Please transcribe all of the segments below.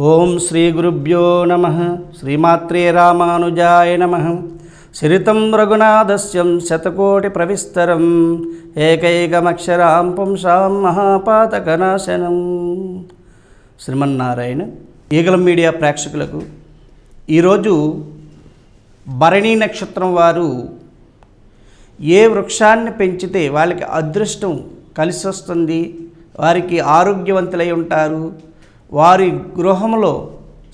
ఓం శ్రీ గురుభ్యో నమః. శ్రీమాత్రే రామానుజాయ నమః. చరితం రఘునాథస్యం శతకోటి ప్రవిస్తరం ఏకైకమక్షరాం పుంసాం మహాపాతకనాశనం. శ్రీమన్నారాయణ. ఈగలం మీడియా ప్రేక్షకులకు ఈరోజు భరణీ నక్షత్రం వారు ఏ వృక్షాన్ని పెంచితే వాళ్ళకి అదృష్టం కలిసి వస్తుంది, వారికి ఆరోగ్యవంతులై ఉంటారు, వారి గృహంలో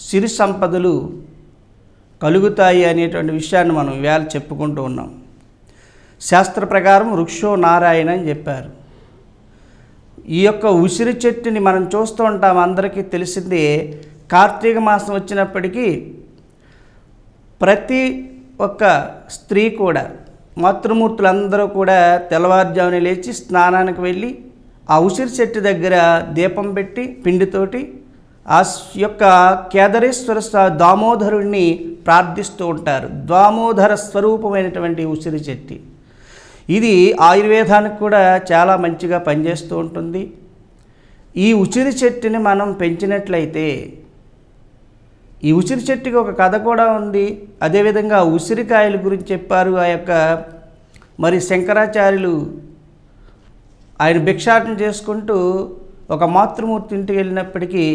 సిరి సంపదలు కలుగుతాయి అనేటువంటి విషయాన్ని మనం ఇవాళ చెప్పుకుంటూ ఉన్నాం. శాస్త్ర ప్రకారం వృక్షో నారాయణ అని చెప్పారు. ఈ యొక్క ఉసిరి చెట్టుని మనం చూస్తూ ఉంటాం, అందరికీ తెలిసిందే. కార్తీక మాసం వచ్చినప్పటికీ ప్రతి ఒక్క స్త్రీ కూడా, మాతృమూర్తులందరూ కూడా తెల్లవారుజామున లేచి స్నానానికి వెళ్ళి ఆ ఉసిరి చెట్టు దగ్గర దీపం పెట్టి పిండితోటి ఆ యొక్క కేదారేశ్వర దామోదరుణ్ణి ప్రార్థిస్తూ ఉంటారు. దామోదర స్వరూపమైనటువంటి ఉసిరి చెట్టు ఇది ఆయుర్వేదానికి కూడా చాలా మంచిగా పనిచేస్తూ ఉంటుంది. ఈ ఉసిరి చెట్టుని మనం పెంచినట్లయితే, ఈ ఉసిరి చెట్టుకి ఒక కథ కూడా ఉంది. అదేవిధంగా ఉసిరికాయల గురించి చెప్పారు. ఆ యొక్క మరి శంకరాచార్యులు ఆయన భిక్షాటన చేసుకుంటూ ఒక మాతృమూర్తి ఇంటికి వెళ్ళినప్పటికీ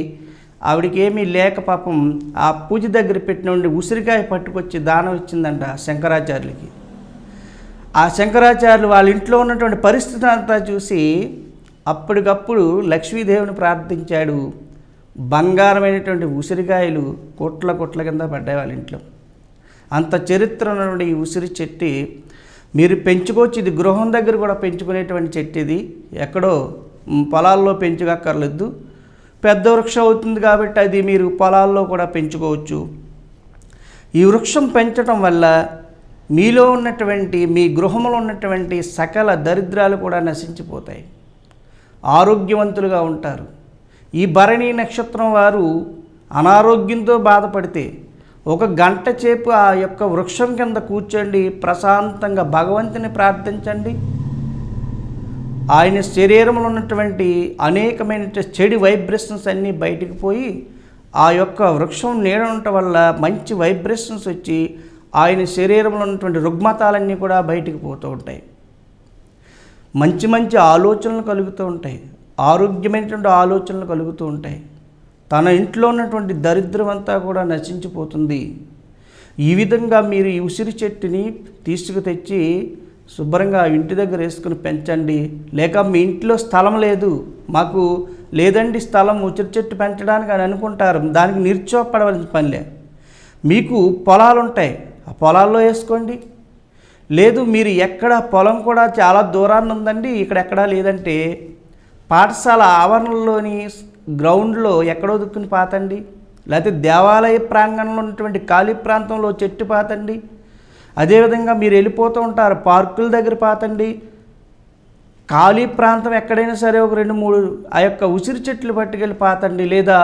ఆవిడికి ఏమీ లేక పాపం ఆ పూజ దగ్గర పెట్టిన ఉసిరికాయ పట్టుకొచ్చి దానం ఇచ్చిందంట శంకరాచార్యులకి. ఆ శంకరాచార్యులు వాళ్ళ ఇంట్లో ఉన్నటువంటి పరిస్థితి అంతా చూసి అప్పటికప్పుడు లక్ష్మీదేవిని ప్రార్థించాడు. బంగారమైనటువంటి ఉసిరికాయలు కొట్ల కింద పడ్డాయి వాళ్ళ ఇంట్లో. అంత చరిత్ర ఉన్నటువంటి ఈ ఉసిరి చెట్టు మీరు పెంచుకోవచ్చు. ఇది గృహం దగ్గర కూడా పెంచుకునేటువంటి చెట్టు. ఇది ఎక్కడో పొలాల్లో పెంచుకోక్కర్లేదు, పెద్ద వృక్షం అవుతుంది కాబట్టి అది మీరు పొలాల్లో కూడా పెంచుకోవచ్చు. ఈ వృక్షం పెంచడం వల్ల మీలో ఉన్నటువంటి, మీ గృహంలో ఉన్నటువంటి సకల దరిద్రాలు కూడా నశించిపోతాయి, ఆరోగ్యవంతులుగా ఉంటారు. ఈ భరణీ నక్షత్రం వారు అనారోగ్యంతో బాధపడితే ఒక గంట సేపు ఆ యొక్క వృక్షం కింద కూర్చోండి, ప్రశాంతంగా భగవంతుని ప్రార్థించండి. ఆయన శరీరంలో ఉన్నటువంటి అనేకమైన చెడు వైబ్రేషన్స్ అన్నీ బయటికి పోయి ఆ యొక్క వృక్షం నీడ ఉండటం వల్ల మంచి వైబ్రేషన్స్ వచ్చి ఆయన శరీరంలో ఉన్నటువంటి రుగ్మతాలన్నీ కూడా బయటికి పోతూ ఉంటాయి. మంచి మంచి ఆలోచనలు కలుగుతూ ఉంటాయి, ఆరోగ్యమైనటువంటి ఆలోచనలు కలుగుతూ ఉంటాయి. తన ఇంట్లో ఉన్నటువంటి దరిద్రం అంతా కూడా నశించిపోతుంది. ఈ విధంగా మీరు ఈ ఉసిరి చెట్టుని తీసుకు తెచ్చి శుభ్రంగా ఇంటి దగ్గర వేసుకుని పెంచండి. లేక మీ ఇంట్లో స్థలం లేదు, మాకు లేదండి స్థలం ఉసిరి చెట్టు పెంచడానికి అని అనుకుంటారు, దానికి నిరుత్సాహపడవలసిన పనిలే. మీకు పొలాలు ఉంటాయి, ఆ పొలాల్లో వేసుకోండి. లేదు మీరు ఎక్కడ పొలం కూడా చాలా దూరాన్ని ఉందండి, ఇక్కడెక్కడా లేదంటే పాఠశాల ఆవరణలోని గ్రౌండ్లో ఎక్కడో దుక్కుని పాతండి. లేకపోతే దేవాలయ ప్రాంగణంలో ఉన్నటువంటి ఖాళీ ప్రాంతంలో చెట్టు పాతండి. అదేవిధంగా మీరు వెళ్ళిపోతూ ఉంటారు, పార్కుల దగ్గర పాతండి. ఖాళీ ప్రాంతం ఎక్కడైనా సరే ఒక 2-3 ఆ యొక్క ఉసిరి చెట్లు పట్టుకెళ్ళి పాతండి. లేదా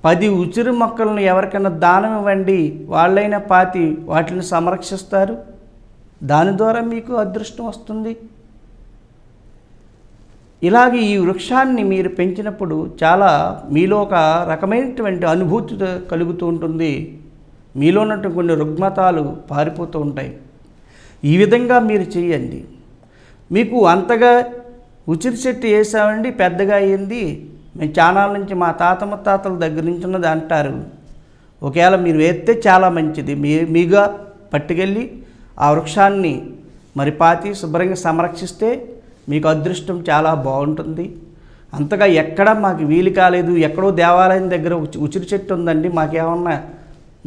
10 ఉసిరి మొక్కలను ఎవరికైనా దానం ఇవ్వండి, వాళ్ళైనా పాతి వాటిని సంరక్షిస్తారు. దాని ద్వారా మీకు అదృష్టం వస్తుంది. ఇలాగే ఈ వృక్షాన్ని మీరు పెంచినప్పుడు చాలా మీలో ఒక రకమైనటువంటి అనుభూతి కలుగుతూ ఉంటుంది. మీలో ఉన్నటువంటి కొన్ని రుగ్మతాలు పారిపోతూ ఉంటాయి. ఈ విధంగా మీరు చేయండి. మీకు అంతగా ఉసిరి చెట్టు వేసామండి, పెద్దగా అయ్యింది, మేము చానాల నుంచి మా తాత ముత్తాతల దగ్గర నుంచి ఉన్నది అంటారు. ఒకవేళ మీరు వేస్తే చాలా మంచిది. మీగా పట్టుకెళ్ళి ఆ వృక్షాన్ని మరి పాతి శుభ్రంగా సంరక్షిస్తే మీకు అదృష్టం చాలా బాగుంటుంది. అంతగా ఎక్కడ మాకు వీలు కాలేదు, ఎక్కడో దేవాలయం దగ్గర ఉసిరి చెట్టు ఉందండి, మాకేమన్నా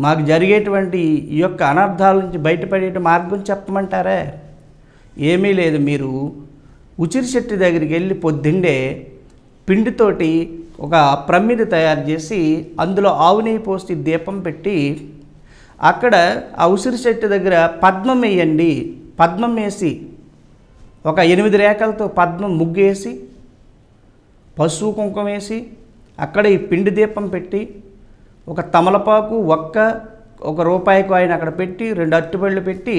మాకు జరిగేటువంటి ఈ యొక్క అనర్థాల నుంచి బయటపడే మార్గం చెప్పమంటారా? ఏమీ లేదు. మీరు ఉసిరి చెట్టు దగ్గరికి వెళ్ళి పొద్దున్నే పిండితోటి ఒక ప్రమిద తయారు చేసి అందులో ఆవు నెయ్యి పోసి దీపం పెట్టి అక్కడ ఆ ఉసిరి చెట్టు దగ్గర పద్మం వేయండి. పద్మం వేసి ఒక 8 రేఖలతో పద్మం ముగ్గేసి పసుపు కుంకుమ వేసి అక్కడ ఈ పిండి దీపం పెట్టి ఒక తమలపాకు ఒక రూపాయి కాయిన్ అక్కడ పెట్టి 2 అరటిపళ్ళు పెట్టి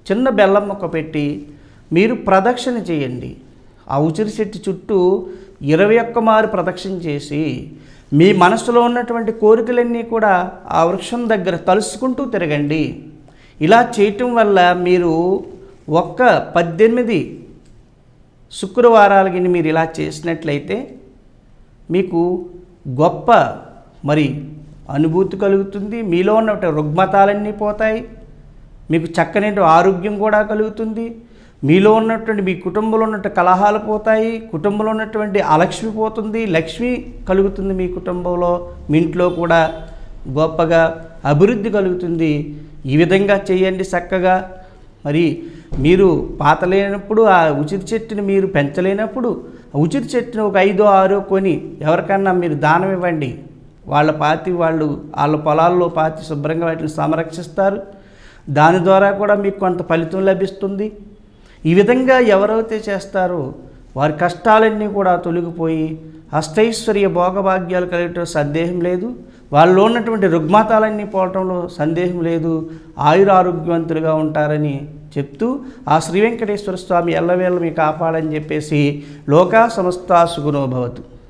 చిన్న బెల్లం ముక్క పెట్టి మీరు ప్రదక్షిణ చేయండి. ఆ ఉసిరి చెట్టు చుట్టూ 21 మారు ప్రదక్షిణ చేసి మీ మనసులో ఉన్నటువంటి కోరికలన్నీ కూడా ఆ వృక్షం దగ్గర తలుసుకుంటూ తిరగండి. ఇలా చేయటం వల్ల మీరు 18 శుక్రవారాలకి మీరు ఇలా చేసినట్లయితే మీకు గొప్ప అనుభూతి కలుగుతుంది. మీలో ఉన్న రుగ్మతాలన్నీ పోతాయి. మీకు చక్కని ఆరోగ్యం కూడా కలుగుతుంది. మీలో ఉన్నటువంటి మీ కుటుంబంలో ఉన్నటువంటి కలహాలు పోతాయి. కుటుంబంలో ఉన్నటువంటి అలక్ష్మి పోతుంది. లక్ష్మి కలుగుతుంది. మీ కుటుంబంలో మీ ఇంట్లో కూడా గొప్పగా అభివృద్ధి కలుగుతుంది. ఈ విధంగా చేయండి చక్కగా. మీరు పాత లేనప్పుడు ఆ ఉచిత చెట్టుని మీరు పెంచలేనప్పుడు ఉచిత చెట్టుని ఒక 5-6 కొని ఎవరికన్నా మీరు దానం ఇవ్వండి. వాళ్ళ పొలాల్లో పాతి శుభ్రంగా వాటిని సంరక్షిస్తారు. దాని ద్వారా కూడా మీకు కొంత ఫలితం లభిస్తుంది. ఈ విధంగా ఎవరైతే చేస్తారో వారి కష్టాలన్నీ కూడా తొలగిపోయి అష్టైశ్వర్య భోగభాగ్యాలు కలిగటం సందేహం లేదు. వాళ్ళలో ఉన్నటువంటి రుగ్మతాలన్నీ పోవటంలో సందేహం లేదు. ఆయురారోగ్యవంతులుగా ఉంటారని చెప్తూ ఆ శ్రీ వెంకటేశ్వర స్వామి ఎల్లవేళ మీకు కాపాడని చెప్పేసి లోకా సమస్తా సుఖినో భవతు.